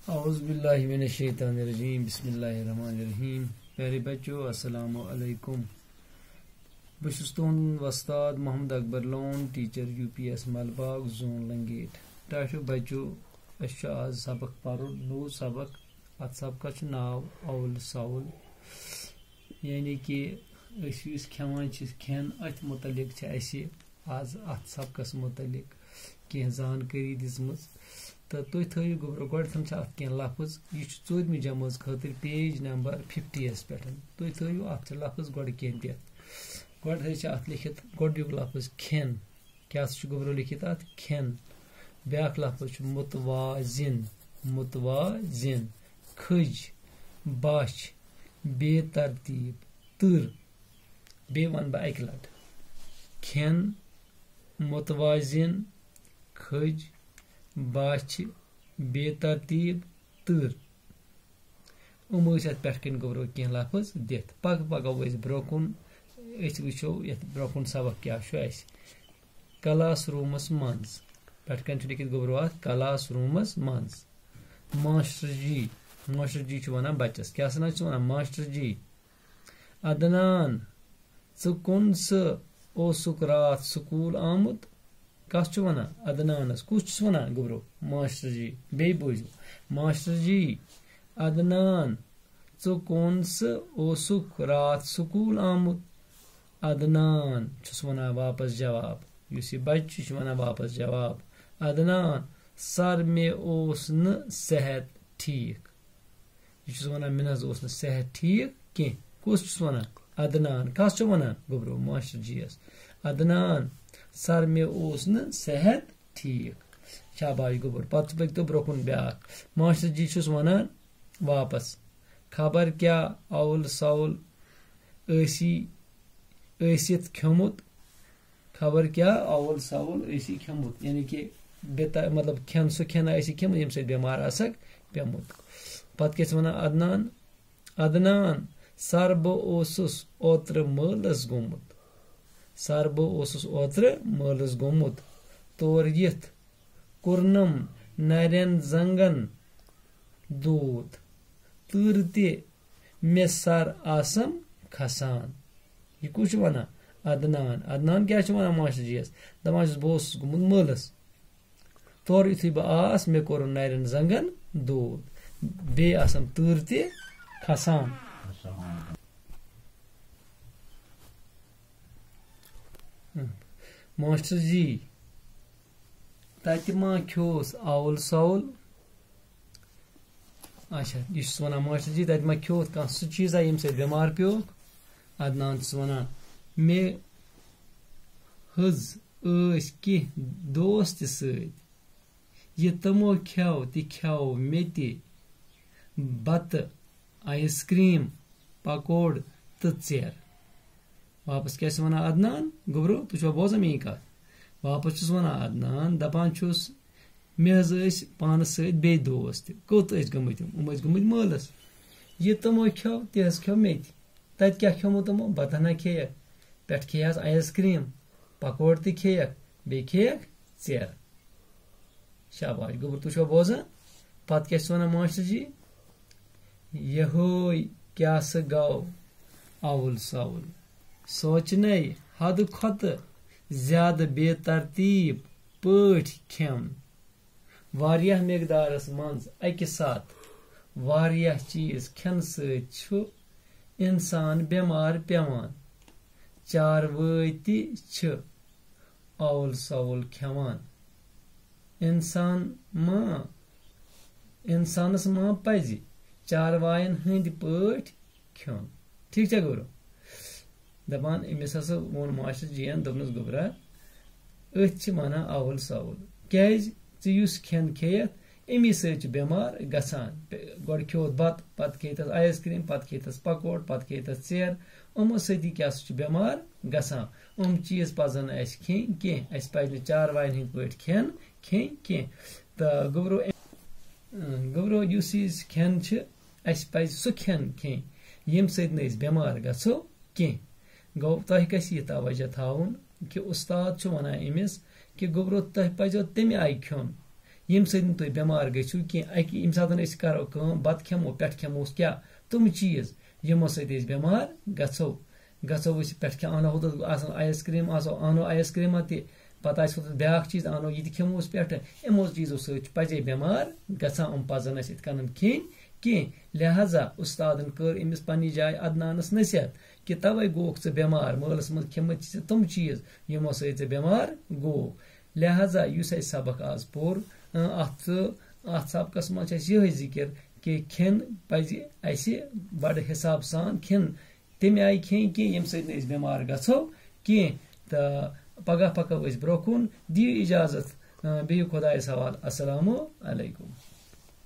औज़ुबिल्लाहिमिनश्शैतानिर्रजीम बिस्मिल्लाहिर्रहमानिर्रहीम। प्यारे बच्चों अस्सलामु अलैकुम। बस तुहद वस्ताद Mohammad Akbar Lone teacher UPS Malbagh zone Langate. टाशु बच्चों आज सबक पढ़ नो सबक। अत सबक नाव अवल सवल यानी कि खेवान खेन अथ मुतलिक आज अत सबकस मुतलिक कह जानकारी दिसम। तो तुम थो गोब्रो गो अत कह लफ्ज यह 14वीं जमात खतर पेज नंबर 50 पे तुम थो अत लफ्ज गो कह दिथ अत लिखित गोडुक लफ्ज खेन क्या गोब्रो लिखित अत खेन। ब्या लफ्ज मुतवाजिन मुतवाजिन खज बश बेतरतीब तर बे वन बह अक लट खेन मुतवाजिन खज बश बेतरतीब तर पे गोब्रो कह लफ्ज दिथ पग पको ब्रोकुन वो ब्रोकुन सबक क्या क्लास रूमस मज पे लिखित गोब्रो अत क्लास रूमस मज मास्टर जी वन बच्चस क्या वन मास्टर जी। अदनान कुन सुक रात स्कूल आमुत कस वन अदनानस कुछ वन गोब्रो मास्टर जी। बे बूझो मास्टर जी अदनान कुन सुक रात स्कूल आमुत। अदनान वन वापस जवाब युस यह बच्चे वन वापस जवाब अदनान सर मे ओस न सेहत ठीक यह वन मे न सेहत ठीक कह कुछ वन अदनान कस वन गोब्रो मास्टर जी अदनान सर मे ओस न सेहत ठीक शाबाश गोबर पे पकतो ब्रोकुन ब्या मास्टर जी वन वापस खबर क्या अवल सवल ऐसित खमुत खबर क्या अवल सवल ऐसी खमुत यानी कि बेता मतलब खेन सो खेना ऐसी खमुत यम से बीमार आसक पेमुत। पत क्या वन अदनान अदनान सर बस ओत्र मलस गोमुत सर बस ओत्र मलस गोमुत तोर यिथ कुर्नम नरन जंगन दूध तर ते मे सर आसम खसान यह कुछ वन अदनान अदनान क्या वन मास्टर जी दपान बस गोमुत मलस तोर युथु बह आस मे कोर नरन जंगन दूध बे आसम तर ते खसान। मास्टर जी तत मा खोस अवल सवल अच्छा यह वन मास्टर जी तत मा खो कह सह चीज़ा यम से बीमार पे अदनान वन मे हज कह दोस्त सह तमो खेव तव मे बत आइसक्रीम पकोड़ तो चेर वापस क्या वन अदनान गोब्रो तुम बोजान मे कत वापस वन अदनान दपान मे पान से दोस्त कोत गमत मलस यह तमो खेव तह खेव मे तत क्या खेमो तमो बतना खेक पे खे आइसक्रीम पकोड़ तो खेक बे खेक चेर शाबाश गोबर तुम बोजान पत क्या वन मास्टर जी यहोय क्या स गौ अवल सवल सोचन हद खत ज्यादा बेतरतीब पठ खेन वारियाह मिकदारस मज अकि साथ वारियाह चीज खेन सु इंसान बीमार पेवान चारवाई ति अवल सवल खेवान इंसानस मा पज चारवायन हंद पठ खेन ठीक है गोरो दपान अमिस हसा वोन मास्टर जी दोपनस गोबरा अथ वन अवल सवल क्या खेन खेत अमी समार गसान गो खोत बत पत खेतस आइसक्रीम पत खेतस पकोड़ पत खेतस चेर अमो सती क्या बीमार गसान चीज पजन खेन कह पज चारवायन हंद पे खेन कह तो गोब्रो इस खेन पज सह खेन खेन यम सत बीमार गो कह गो तह गस यह तवज्जो थाउन कि उस्ताद वन अमिस कि गोब्रो तह पजो तमे आय खेन यम सदन तुम बेमार गो कि सात करो बत खेमो पे खेमो क्या तम चीज यमो सत बेमार गो पे अनो आइसक्रीम अनो आइसक्रीमा पत ब्या चीज अनो यह खेमो पे यमो चीजों सजे बेमार गम पजन इत कन कह लिहाजा उस्तादन कर अमिस पन्नी जाय अदनानस नसीहत कि तवे गोख े बेमार महलस मज खेमत तम चीज यमो सत बेमार गो लिहाजा युस सबक आज पोर अत सबकस मज यह जिक्र कि खेन पज बड़ हिसाब सान खेन तम आय खेन कि यम सत बेमार गो कह तो पगह पको ब्रो कुन दियो इजाजत बिहु खुदायस हवाल। अस्सलामु अलैकुम।